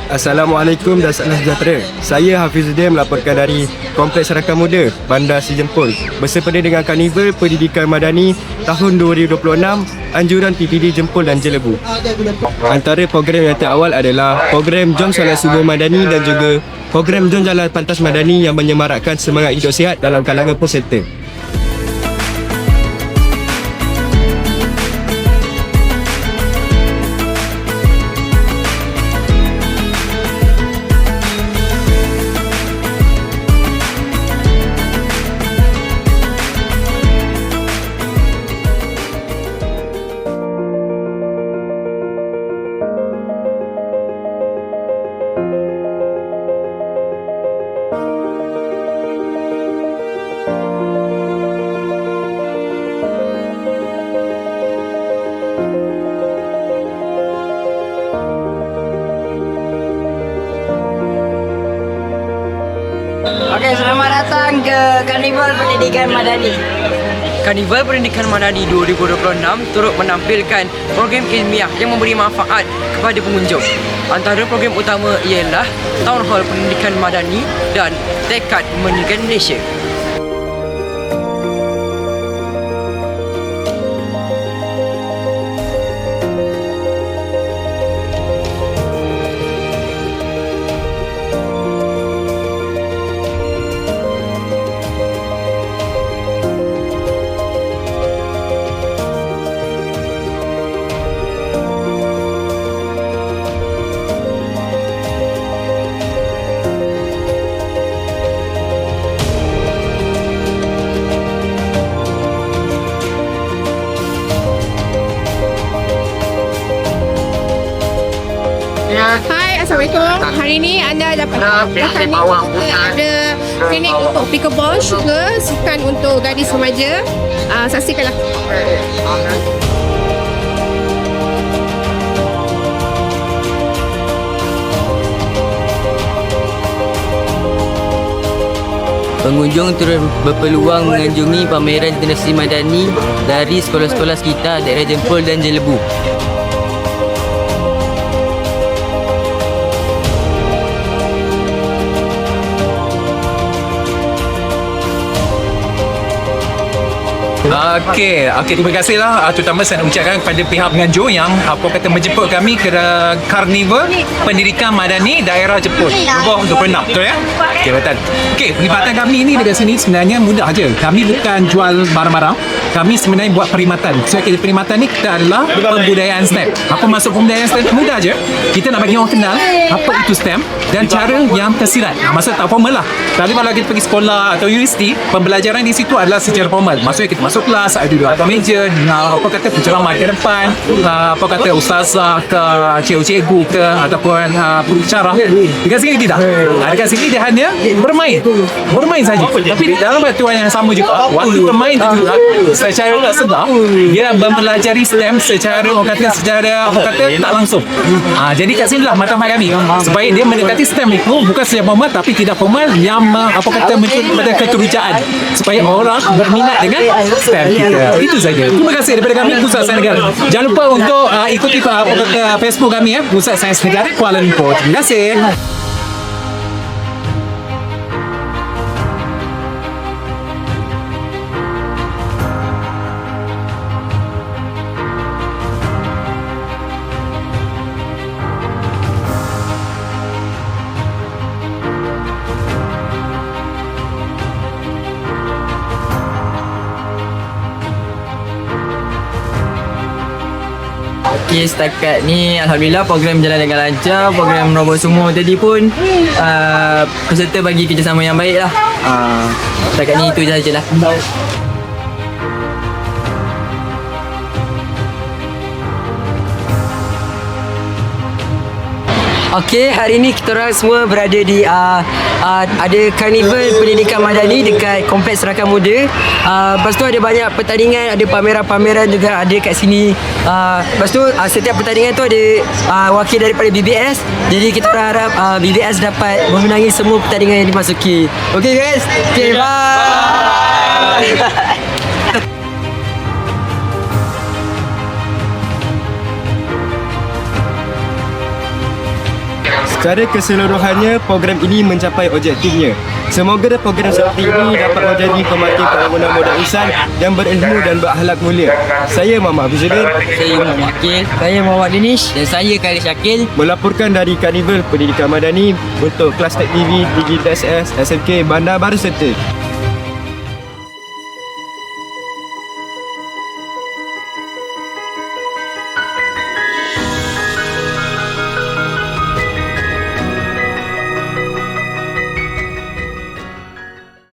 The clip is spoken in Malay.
Assalamualaikum dan salam sejahtera. Saya Hafizuddin melaporkan dari Kompleks Rakan Muda, Bandar Sijempol. Bersempena dengan Karnival Pendidikan Madani tahun 2026, anjuran PPD Jempol dan Jelebu. Antara program yang terawal adalah program Jom Solat Subuh Madani dan juga program Jom Jalan Pantas Madani yang menyemarakkan semangat hidup sihat dalam kalangan peserta. Okey, selamat datang ke Karnival Pendidikan Madani. Karnival Pendidikan Madani 2026 turut menampilkan program ilmiah yang memberi manfaat kepada pengunjung. Antara program utama ialah Town Hall Pendidikan Madani dan Tekad Mendirikan Malaysia. Hai, Assalamualaikum. Hari ini anda dapat klinik ada klinik untuk pickleball, sugar, sukan untuk gadis remaja. Saksikanlah. Pengunjung turut berpeluang mengunjungi pameran internasi Madani dari sekolah-sekolah sekitar daerah Jempol dan Jelebu. Okey, terima kasihlah terutama saya nak ucapkan kepada pihak penganjur yang menjemput kami ke Karnival Pendidikan Madani daerah Jepun. Nombor 26, betul ya? Okey, betul. Okey, perkhidmatan kami ni dekat sini sebenarnya mudah aja. Kami bukan jual barang-barang. Kami sebenarnya buat perkhidmatan. So, perkhidmatan ni kita adalah pembudayaan stamp. Apa maksud pembudayaan stamp? Mudah aja. Kita nak bagi orang kenal apa itu stamp dan cara yang tersirat. Maksud tak formal lah. Tapi kalau kita pergi sekolah atau universiti, pembelajaran di situ adalah secara formal. Maksudnya kita masuk kelas, duduk atas meja, apa kata penceramah di depan, apa kata ustazah ke cikgu ke ataupun pengacara. Dekat sini tidak. Dekat sini dia hanya bermain saja. Tapi dalam batuan yang sama juga, waktu bermain juga secara tak sedar dia mempelajari STEM secara tak langsung. Jadi kat sinilah matlamat kami supaya dia mendekati STEM itu bukan secara formal tapi tidak formal yang muncul pada keterujaan supaya orang berminat dengan STEM kita. Itu saja. Terima kasih daripada kami Pusat Sains Negara. Jangan lupa untuk ikuti Facebook kami Pusat Sains Negara Kuala Lumpur. Terima kasih. Okey, setakat ni Alhamdulillah program berjalan dengan lancar. Program nombor semua tadi pun peserta bagi kerjasama yang baik lah. Setakat ni itu sajalah. Okey, hari ni kita orang semua berada di ada Karnival Pendidikan Madani dekat Kompleks Rakan Muda. Lepas tu ada banyak pertandingan, ada pameran-pameran juga ada kat sini. Lepas tu setiap pertandingan tu ada wakil daripada BBS. Jadi kita orang harap BBS dapat memenangi semua pertandingan yang dimasuki. Okey guys. Okey, bye. Secara keseluruhannya, program ini mencapai objektifnya. Semoga program seperti ini dapat menjadi pemakin pembangunan modal insan yang berilmu dan berakhlak mulia. Saya Muhammad Hafizuddin. Saya Muhammad Akil. Saya Muhammad Dinish. Dan saya Khalid Syakil. Melaporkan dari Karnival Pendidikan Madani untuk kelas Tek TV Digi DSS SMK Bandar Baru Serta.